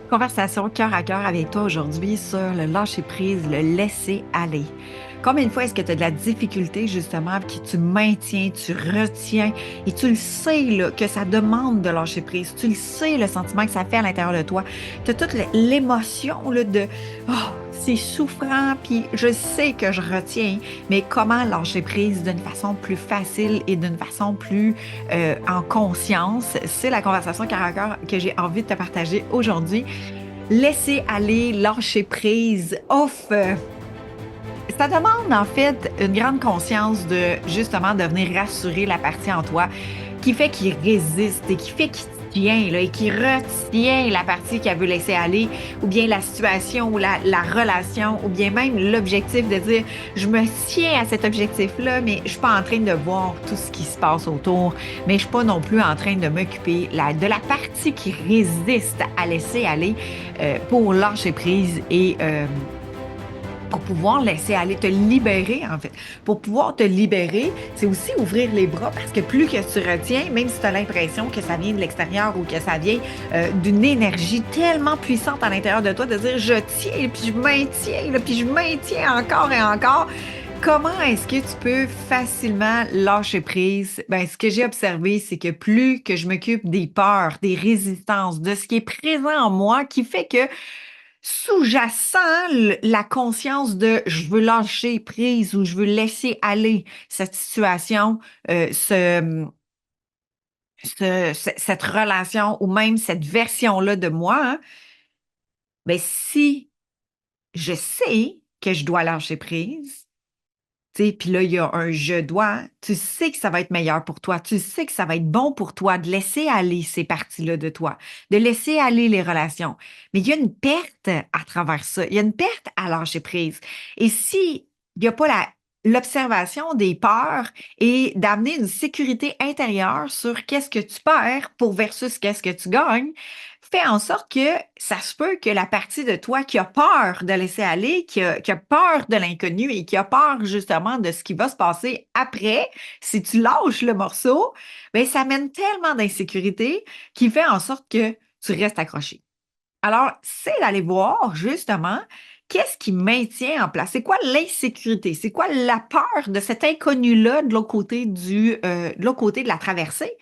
Conversation cœur à cœur avec toi aujourd'hui sur le lâcher prise, le laisser aller. Combien de fois est-ce que tu as de la difficulté justement, puis que tu maintiens, tu retiens et tu le sais là, que ça demande de lâcher prise, tu le sais le sentiment que ça fait à l'intérieur de toi. Tu as toute l'émotion là, de oh, c'est souffrant, puis je sais que je retiens, mais comment lâcher prise d'une façon plus facile et d'une façon plus en conscience? C'est la conversation cœur à cœur que j'ai envie de te partager aujourd'hui. Laisser aller, lâcher prise, off. Ça demande en fait une grande conscience de justement de venir rassurer la partie en toi qui fait qu'il résiste et qui fait qu'il tient là, et qui retient la partie qu'elle veut laisser aller, ou bien la situation ou la relation, ou bien même l'objectif de dire je me tiens à cet objectif-là, mais je suis pas en train de voir tout ce qui se passe autour, mais je suis pas non plus en train de m'occuper de la partie qui résiste à laisser aller pour lâcher prise et pour pouvoir laisser aller, te libérer en fait. Pour pouvoir te libérer, c'est aussi ouvrir les bras parce que plus que tu retiens, même si tu as l'impression que ça vient de l'extérieur ou que ça vient d'une énergie tellement puissante à l'intérieur de toi, de dire je tiens, puis je maintiens, là, puis je maintiens encore et encore. Comment est-ce que tu peux facilement lâcher prise? Ben, ce que j'ai observé, c'est que plus que je m'occupe des peurs, des résistances, de ce qui est présent en moi, qui fait que sous-jacent la conscience de je veux lâcher prise ou je veux laisser aller cette situation, cette relation ou même cette version-là de moi, hein, ben si je sais que je dois lâcher prise, tu sais, puis là, il y a un je dois, tu sais que ça va être meilleur pour toi, tu sais que ça va être bon pour toi de laisser aller ces parties-là de toi, de laisser aller les relations. Mais il y a une perte à travers ça, il y a une perte à lâcher prise. Et si il n'y a pas l'observation des peurs et d'amener une sécurité intérieure sur qu'est-ce que tu perds pour versus qu'est-ce que tu gagnes, fait en sorte que ça se peut que la partie de toi qui a peur de laisser aller, qui a peur de l'inconnu et qui a peur justement de ce qui va se passer après, si tu lâches le morceau, ben ça mène tellement d'insécurité qui fait en sorte que tu restes accroché. Alors, c'est d'aller voir justement qu'est-ce qui maintient en place. C'est quoi l'insécurité? C'est quoi la peur de cet inconnu-là de l'autre côté de l'autre côté de la traversée?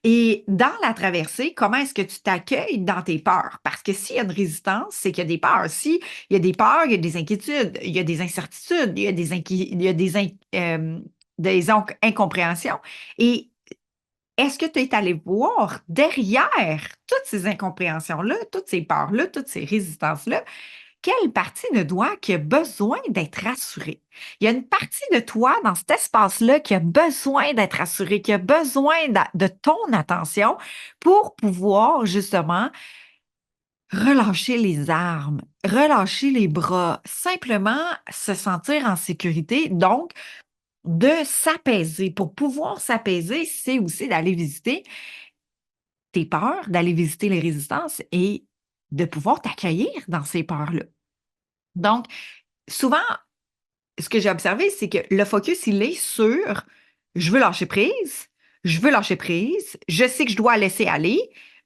Et dans la traversée, comment est-ce que tu t'accueilles dans tes peurs? Parce que s'il y a une résistance, c'est qu'il y a des peurs. Si il y a des peurs, il y a des inquiétudes, il y a des incertitudes, il y a des incompréhensions. Et est-ce que tu es allé voir derrière toutes ces incompréhensions-là, toutes ces peurs-là, toutes ces résistances-là, quelle partie de toi qui a besoin d'être rassurée? Il y a une partie de toi dans cet espace-là qui a besoin d'être rassurée, qui a besoin de ton attention pour pouvoir justement relâcher les armes, relâcher les bras, simplement se sentir en sécurité. Donc, de s'apaiser. Pour pouvoir s'apaiser, c'est aussi d'aller visiter tes peurs, d'aller visiter les résistances et de pouvoir t'accueillir dans ces peurs-là. Donc, souvent, ce que j'ai observé, c'est que le focus, il est sur je veux lâcher prise, je veux lâcher prise, je sais que je dois laisser aller,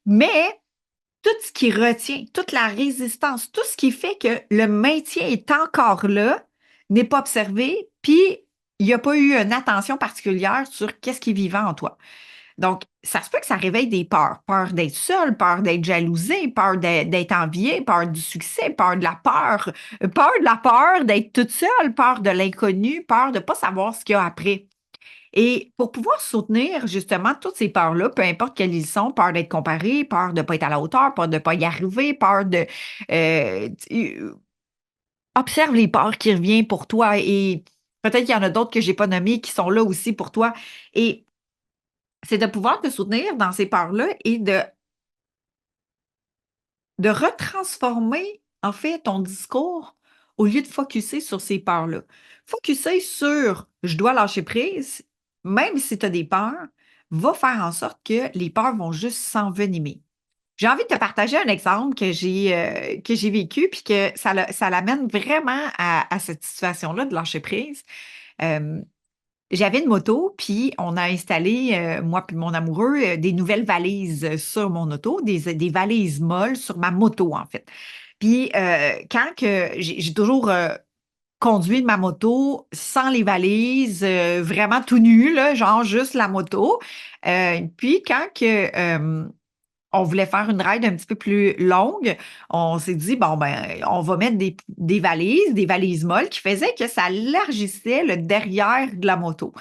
mais tout ce qui retient, toute la résistance, tout ce qui fait que le maintien est encore là, n'est pas observé, puis il n'y a pas eu une attention particulière sur qu'est-ce qui est vivant en toi. Donc, ça se peut que ça réveille des peurs. Peur d'être seul, peur d'être jalousé, peur d'être envié, peur du succès, peur de la peur d'être toute seule, peur de l'inconnu, peur de ne pas savoir ce qu'il y a après. Et pour pouvoir soutenir justement toutes ces peurs-là, peu importe quelles ils sont, peur d'être comparé, peur de ne pas être à la hauteur, peur de ne pas y arriver, peur de... observe les peurs qui reviennent pour toi et peut-être qu'il y en a d'autres que j'ai pas nommées qui sont là aussi pour toi. Et c'est de pouvoir te soutenir dans ces peurs-là et de retransformer, en fait, ton discours au lieu de focuser sur ces peurs-là. Focuser sur je dois lâcher prise, même si tu as des peurs, va faire en sorte que les peurs vont juste s'envenimer. J'ai envie de te partager un exemple que j'ai vécu puis que ça l'amène vraiment à cette situation-là de lâcher prise. Euh, j'avais une moto, puis on a installé, moi puis mon amoureux, des nouvelles valises sur mon auto, des valises molles sur ma moto, en fait. Puis quand que j'ai toujours conduit ma moto sans les valises, vraiment tout nu, là, genre juste la moto. Puis quand que on voulait faire une ride un petit peu plus longue, on s'est dit, bon, ben, on va mettre des valises molles qui faisaient que ça élargissait le derrière de la moto.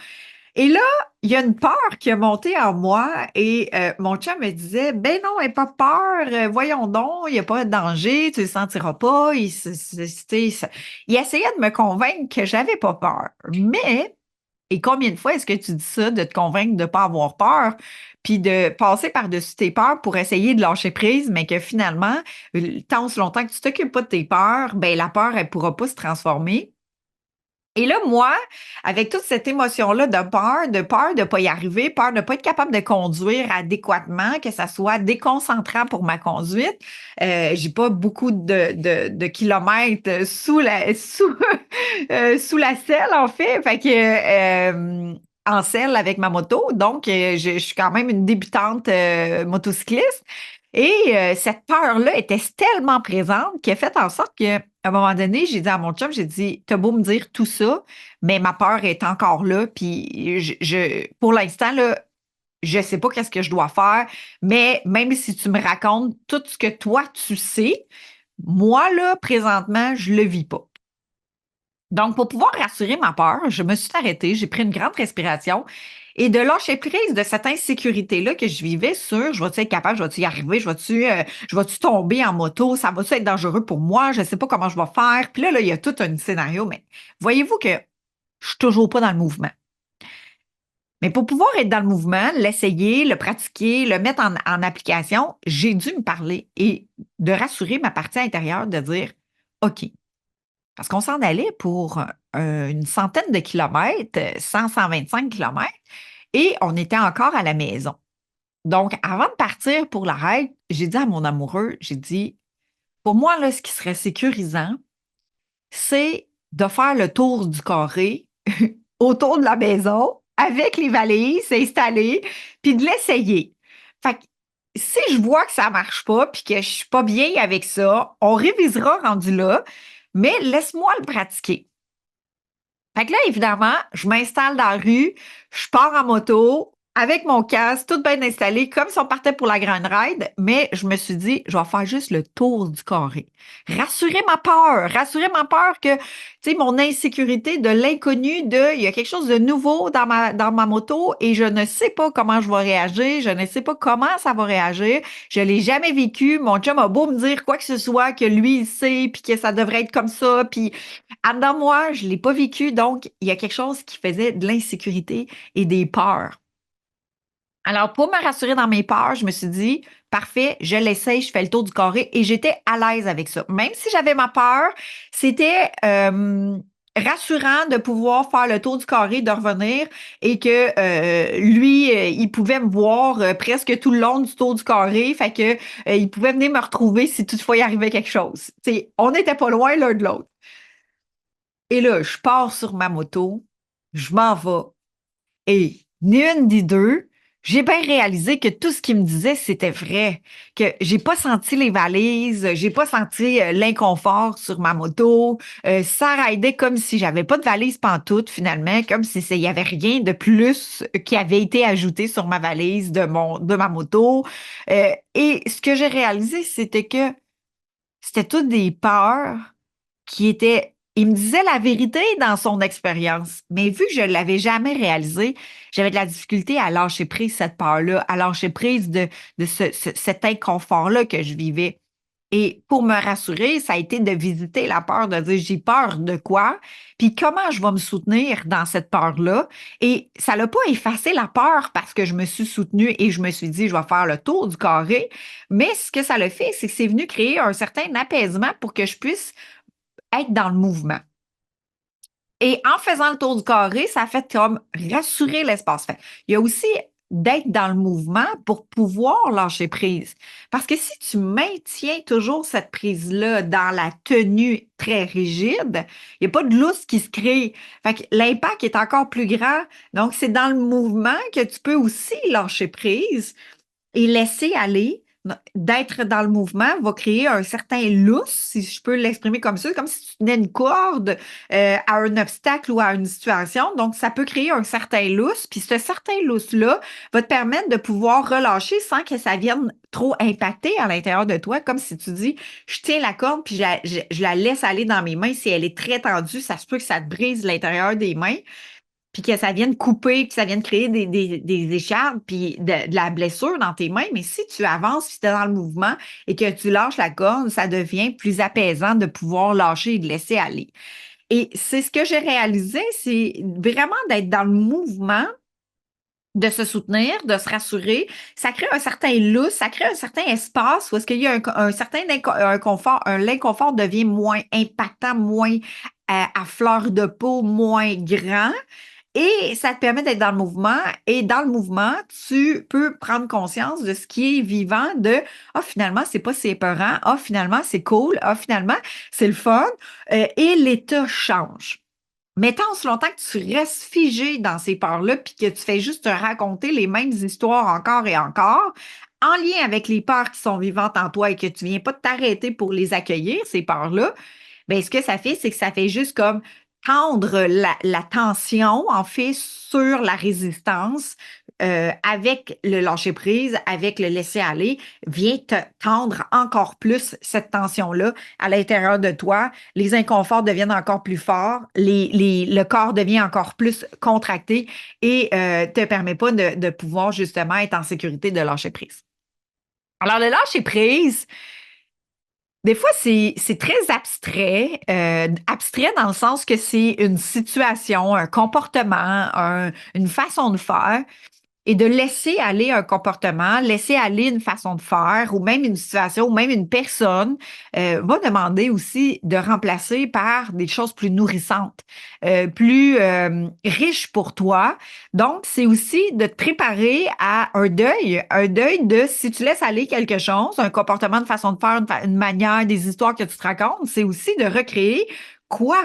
Et là, il y a une peur qui a monté en moi et mon chum me disait, ben non, n'aie pas peur, voyons donc, il n'y a pas de danger, tu ne le sentiras pas. Il essayait de me convaincre que j'avais pas peur. Mais et combien de fois est-ce que tu dis ça, de te convaincre de ne pas avoir peur, puis de passer par-dessus tes peurs pour essayer de lâcher prise, mais que finalement, tant aussi longtemps que tu t'occupes pas de tes peurs, ben la peur, elle pourra pas se transformer. Et là, moi, avec toute cette émotion-là de peur de pas y arriver, peur de pas être capable de conduire adéquatement, que ça soit déconcentrant pour ma conduite, j'ai pas beaucoup de kilomètres sous la selle, en fait. Fait que en selle avec ma moto. Donc, je suis quand même une débutante motocycliste. Et cette peur-là était tellement présente qu'elle a fait en sorte que, à un moment donné, j'ai dit à mon chum, j'ai dit, t'as beau me dire tout ça, mais ma peur est encore là. Puis, pour l'instant, là, je sais pas qu'est-ce que je dois faire, mais même si tu me racontes tout ce que toi, tu sais, moi, là, présentement, je le vis pas. Donc, pour pouvoir rassurer ma peur, je me suis arrêtée, j'ai pris une grande respiration et de lâcher prise de cette insécurité-là que je vivais sur je vais-tu être capable, je vais-tu y arriver, je vais-tu tomber en moto, ça va-tu être dangereux pour moi, je ne sais pas comment je vais faire. Puis là, il y a tout un scénario, mais voyez-vous que je suis toujours pas dans le mouvement. Mais pour pouvoir être dans le mouvement, l'essayer, le pratiquer, le mettre en application, j'ai dû me parler et de rassurer ma partie intérieure de dire, OK, parce qu'on s'en allait pour une centaine de kilomètres, 100-125 kilomètres, et on était encore à la maison. Donc, avant de partir pour la ride, j'ai dit à mon amoureux, j'ai dit, pour moi, là, ce qui serait sécurisant, c'est de faire le tour du carré autour de la maison avec les valises installées, puis de l'essayer. Fait que si je vois que ça marche pas, puis que je suis pas bien avec ça, on révisera rendu là, mais laisse-moi le pratiquer. Fait que là, évidemment, je m'installe dans la rue, je pars en moto avec mon casque, tout bien installé, comme si on partait pour la grande ride, mais je me suis dit, je vais faire juste le tour du carré. Rassurer ma peur que, tu sais, mon insécurité de l'inconnu, il y a quelque chose de nouveau dans ma moto et je ne sais pas comment je vais réagir, je ne sais pas comment ça va réagir, je l'ai jamais vécu, mon chum a beau me dire quoi que ce soit, que lui, il sait, puis que ça devrait être comme ça, puis en dedans de moi, je ne l'ai pas vécu, donc il y a quelque chose qui faisait de l'insécurité et des peurs. Alors, pour me rassurer dans mes peurs, je me suis dit, parfait, je l'essaye, je fais le tour du carré et j'étais à l'aise avec ça. Même si j'avais ma peur, c'était rassurant de pouvoir faire le tour du carré, de revenir et que lui, il pouvait me voir presque tout le long du tour du carré, fait que il pouvait venir me retrouver si toutefois il arrivait quelque chose. T'sais, on n'était pas loin l'un de l'autre. Et là, je pars sur ma moto, je m'en vais. Et ni une ni deux, j'ai bien réalisé que tout ce qu'il me disait, c'était vrai. Que j'ai pas senti les valises, j'ai pas senti l'inconfort sur ma moto. Ça raidait comme si j'avais pas de valise pantoute, finalement, comme si il y avait rien de plus qui avait été ajouté sur ma valise de ma moto. Et ce que j'ai réalisé, c'était que c'était toutes des peurs il me disait la vérité dans son expérience, mais vu que je ne l'avais jamais réalisé, j'avais de la difficulté à lâcher prise cette peur-là, à lâcher prise de cet inconfort-là que je vivais. Et pour me rassurer, ça a été de visiter la peur, de dire j'ai peur de quoi, puis comment je vais me soutenir dans cette peur-là. Et ça n'a pas effacé la peur parce que je me suis soutenue et je me suis dit je vais faire le tour du carré. Mais ce que ça a fait, c'est que c'est venu créer un certain apaisement pour que je puisse être dans le mouvement. Et en faisant le tour du carré, ça a fait comme rassurer l'espace. Fait, il y a aussi d'être dans le mouvement pour pouvoir lâcher prise. Parce que si tu maintiens toujours cette prise-là dans la tenue très rigide, il n'y a pas de lousse qui se crée. Fait que l'impact est encore plus grand. Donc, c'est dans le mouvement que tu peux aussi lâcher prise et laisser aller. D'être dans le mouvement va créer un certain lousse, si je peux l'exprimer comme ça, comme si tu tenais une corde à un obstacle ou à une situation. Donc, ça peut créer un certain lousse. Puis, ce certain lousse-là va te permettre de pouvoir relâcher sans que ça vienne trop impacter à l'intérieur de toi. Comme si tu dis, je tiens la corde puis je la laisse aller dans mes mains. Si elle est très tendue, ça se peut que ça te brise l'intérieur des mains puis que ça vienne couper, puis ça vienne créer des écharpes, puis de la blessure dans tes mains. Mais si tu avances, puis tu es dans le mouvement et que tu lâches la corde, ça devient plus apaisant de pouvoir lâcher et de laisser aller. Et c'est ce que j'ai réalisé, c'est vraiment d'être dans le mouvement, de se soutenir, de se rassurer. Ça crée un certain lousse, ça crée un certain espace où est-ce qu'il y a un certain confort, l'inconfort devient moins impactant, moins à fleur de peau, moins grand. Et ça te permet d'être dans le mouvement. Et dans le mouvement, tu peux prendre conscience de ce qui est vivant, de ah, finalement, c'est pas si épeurant. Ah, finalement, c'est cool. Ah, finalement, c'est le fun. Et l'état change. Mais tant aussi longtemps que tu restes figé dans ces parts-là, puis que tu fais juste te raconter les mêmes histoires encore et encore, en lien avec les parts qui sont vivantes en toi et que tu viens pas de t'arrêter pour les accueillir, ces parts-là, bien, ce que ça fait, c'est que ça fait juste comme tendre la tension, en fait, sur la résistance avec le lâcher-prise, avec le laisser-aller, vient te tendre encore cette tension-là à l'intérieur de toi. Les inconforts deviennent encore plus forts, le corps devient encore plus contracté et te permet pas de pouvoir justement être en sécurité de lâcher-prise. Alors, le lâcher-prise, des fois, c'est très abstrait. Abstrait dans le sens que c'est une situation, un comportement, une façon de faire. Et de laisser aller un comportement, laisser aller une façon de faire, ou même une situation, ou même une personne, va demander aussi de remplacer par des choses plus nourrissantes, plus riches pour toi. Donc, c'est aussi de te préparer à un deuil de si tu laisses aller quelque chose, un comportement, une façon de faire, une manière, des histoires que tu te racontes, c'est aussi de recréer quoi?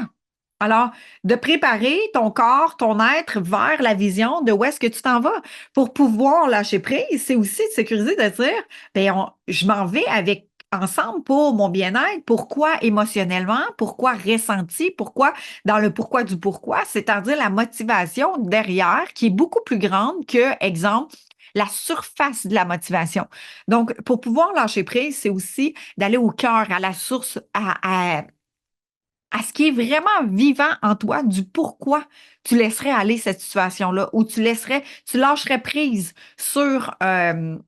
Alors, de préparer ton corps, ton être vers la vision de où est-ce que tu t'en vas pour pouvoir lâcher prise, c'est aussi de sécuriser, de dire, ben, je m'en vais avec ensemble pour mon bien-être. Pourquoi émotionnellement? Pourquoi ressenti? Pourquoi dans le pourquoi du pourquoi? C'est-à-dire la motivation derrière qui est beaucoup plus grande que, exemple, la surface de la motivation. Donc, pour pouvoir lâcher prise, c'est aussi d'aller au cœur, à la source, à ce qui est vraiment vivant en toi, du pourquoi tu laisserais aller cette situation-là, ou tu lâcherais prise sur un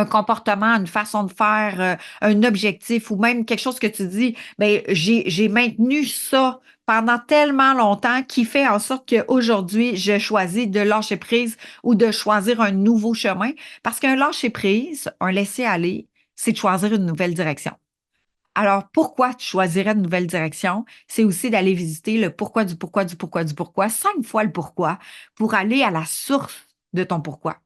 comportement, une façon de faire, un objectif, ou même quelque chose que tu dis, ben j'ai maintenu ça pendant tellement longtemps qui fait en sorte qu'aujourd'hui, je choisis de lâcher prise ou de choisir un nouveau chemin. Parce qu'un lâcher prise, un laisser aller, c'est de choisir une nouvelle direction. Alors, pourquoi tu choisirais une nouvelle direction? C'est aussi d'aller visiter le pourquoi du pourquoi du pourquoi du pourquoi, 5 fois le pourquoi, pour aller à la source de ton pourquoi.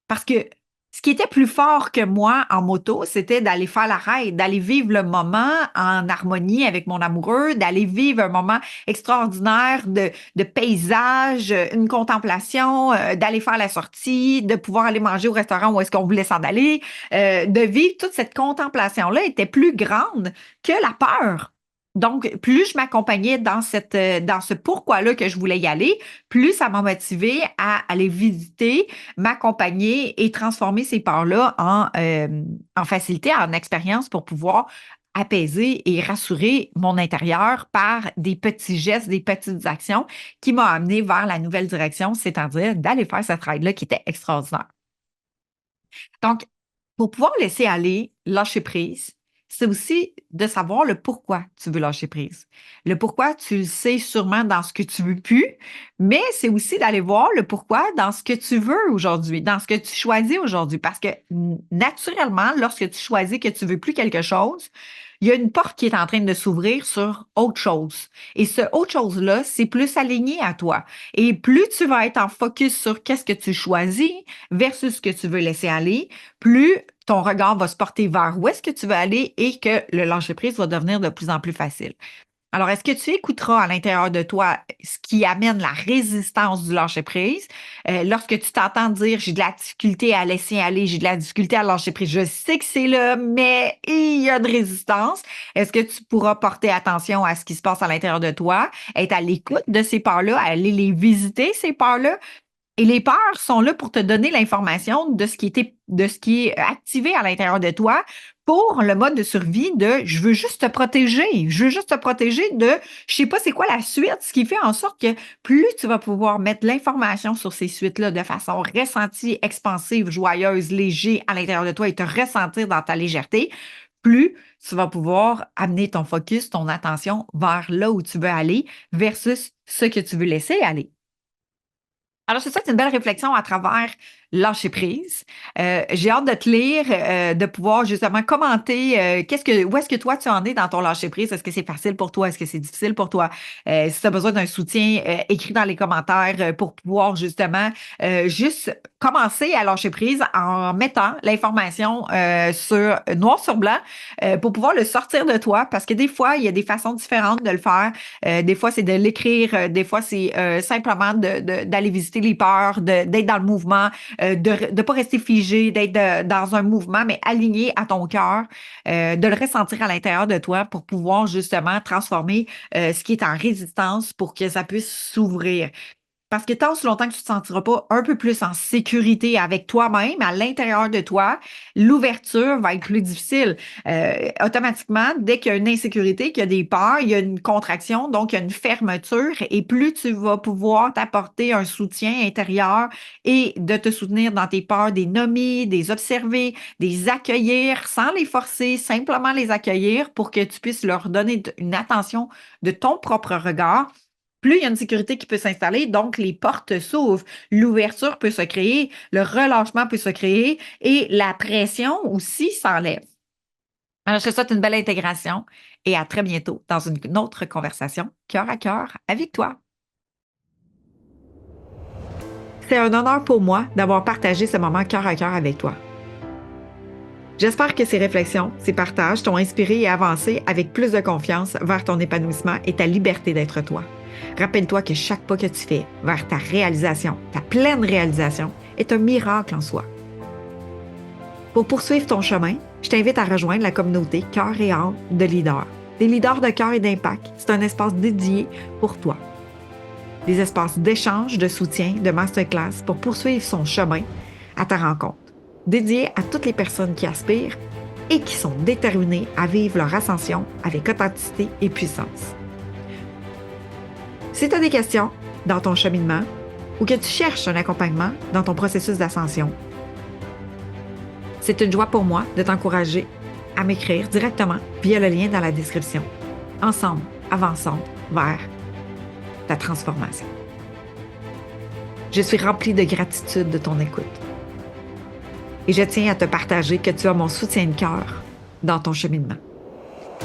Parce que ce qui était plus fort que moi en moto, c'était d'aller faire la ride, d'aller vivre le moment en harmonie avec mon amoureux, d'aller vivre un moment extraordinaire de paysage, une contemplation, d'aller faire la sortie, de pouvoir aller manger au restaurant où est-ce qu'on voulait s'en aller, de vivre toute cette contemplation-là était plus grande que la peur. Donc, plus je m'accompagnais dans dans ce pourquoi-là que je voulais y aller, plus ça m'a motivé à aller visiter, m'accompagner et transformer ces peurs-là en facilité, en expérience pour pouvoir apaiser et rassurer mon intérieur par des petits gestes, des petites actions qui m'ont amené vers la nouvelle direction, c'est-à-dire d'aller faire cette ride-là qui était extraordinaire. Donc, pour pouvoir laisser aller, lâcher prise, c'est aussi de savoir le pourquoi tu veux lâcher prise. Le pourquoi, tu le sais sûrement dans ce que tu veux plus, mais c'est aussi d'aller voir le pourquoi dans ce que tu veux aujourd'hui, dans ce que tu choisis aujourd'hui. Parce que naturellement, lorsque tu choisis que tu veux plus quelque chose, il y a une porte qui est en train de s'ouvrir sur autre chose. Et ce autre chose-là, c'est plus aligné à toi. Et plus tu vas être en focus sur qu'est-ce que tu choisis versus ce que tu veux laisser aller, plus ton regard va se porter vers où est-ce que tu veux aller et que le lâcher-prise va devenir de plus en plus facile. Alors, est-ce que tu écouteras à l'intérieur de toi ce qui amène la résistance du lâcher-prise? Lorsque tu t'entends dire j'ai de la difficulté à laisser aller, j'ai de la difficulté à lâcher prise, je sais que c'est là, mais il y a de résistance. Est-ce que tu pourras porter attention à ce qui se passe à l'intérieur de toi, être à l'écoute de ces peurs-là, aller les visiter, ces peurs-là? Et les peurs sont là pour te donner l'information de ce qui est activé à l'intérieur de toi pour le mode de survie de je veux juste te protéger. Je veux juste te protéger de je sais pas c'est quoi la suite, ce qui fait en sorte que plus tu vas pouvoir mettre l'information sur ces suites-là de façon ressentie, expansive, joyeuse, léger à l'intérieur de toi et te ressentir dans ta légèreté, plus tu vas pouvoir amener ton focus, ton attention vers là où tu veux aller versus ce que tu veux laisser aller. Alors, c'est ça, c'est une belle réflexion à travers lâcher prise. J'ai hâte de te lire, de pouvoir justement commenter où est-ce que toi tu en es dans ton lâcher prise? Est-ce que c'est facile pour toi? Est-ce que c'est difficile pour toi? Si tu as besoin d'un soutien, écris dans les commentaires pour pouvoir justement juste commencer à lâcher prise en mettant l'information sur noir sur blanc pour pouvoir le sortir de toi parce que des fois, il y a des façons différentes de le faire. Des fois, c'est de l'écrire, des fois, c'est simplement d'aller visiter les peurs, d'être dans le mouvement, de ne pas rester figé, d'être dans un mouvement, mais aligné à ton cœur, de le ressentir à l'intérieur de toi pour pouvoir justement transformer ce qui est en résistance pour que ça puisse s'ouvrir. Parce que tant aussi longtemps que tu ne te sentiras pas un peu plus en sécurité avec toi-même, à l'intérieur de toi, l'ouverture va être plus difficile. Automatiquement, dès qu'il y a une insécurité, qu'il y a des peurs, il y a une contraction, donc il y a une fermeture, et plus tu vas pouvoir t'apporter un soutien intérieur et de te soutenir dans tes peurs, des nommer, des observer, des accueillir sans les forcer, simplement les accueillir pour que tu puisses leur donner une attention de ton propre regard, plus il y a une sécurité qui peut s'installer, donc les portes s'ouvrent, l'ouverture peut se créer, le relâchement peut se créer et la pression aussi s'enlève. Alors, je te souhaite une belle intégration et à très bientôt dans une autre conversation cœur à cœur avec toi. C'est un honneur pour moi d'avoir partagé ce moment cœur à cœur avec toi. J'espère que ces réflexions, ces partages t'ont inspiré et avancé avec plus de confiance vers ton épanouissement et ta liberté d'être toi. Rappelle-toi que chaque pas que tu fais vers ta réalisation, ta pleine réalisation, est un miracle en soi. Pour poursuivre ton chemin, je t'invite à rejoindre la communauté Cœur et âme de leaders. Des leaders de cœur et d'impact, c'est un espace dédié pour toi. Des espaces d'échange, de soutien, de masterclass pour poursuivre son chemin à ta rencontre. Dédiés à toutes les personnes qui aspirent et qui sont déterminées à vivre leur ascension avec authenticité et puissance. Si tu as des questions dans ton cheminement ou que tu cherches un accompagnement dans ton processus d'ascension, c'est une joie pour moi de t'encourager à m'écrire directement via le lien dans la description. Ensemble, avançons vers ta transformation. Je suis remplie de gratitude de ton écoute. Et je tiens à te partager que tu as mon soutien de cœur dans ton cheminement.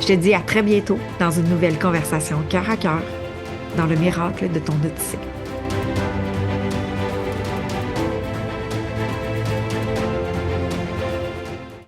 Je te dis à très bientôt dans une nouvelle conversation cœur à cœur dans le miracle de ton Odyssée.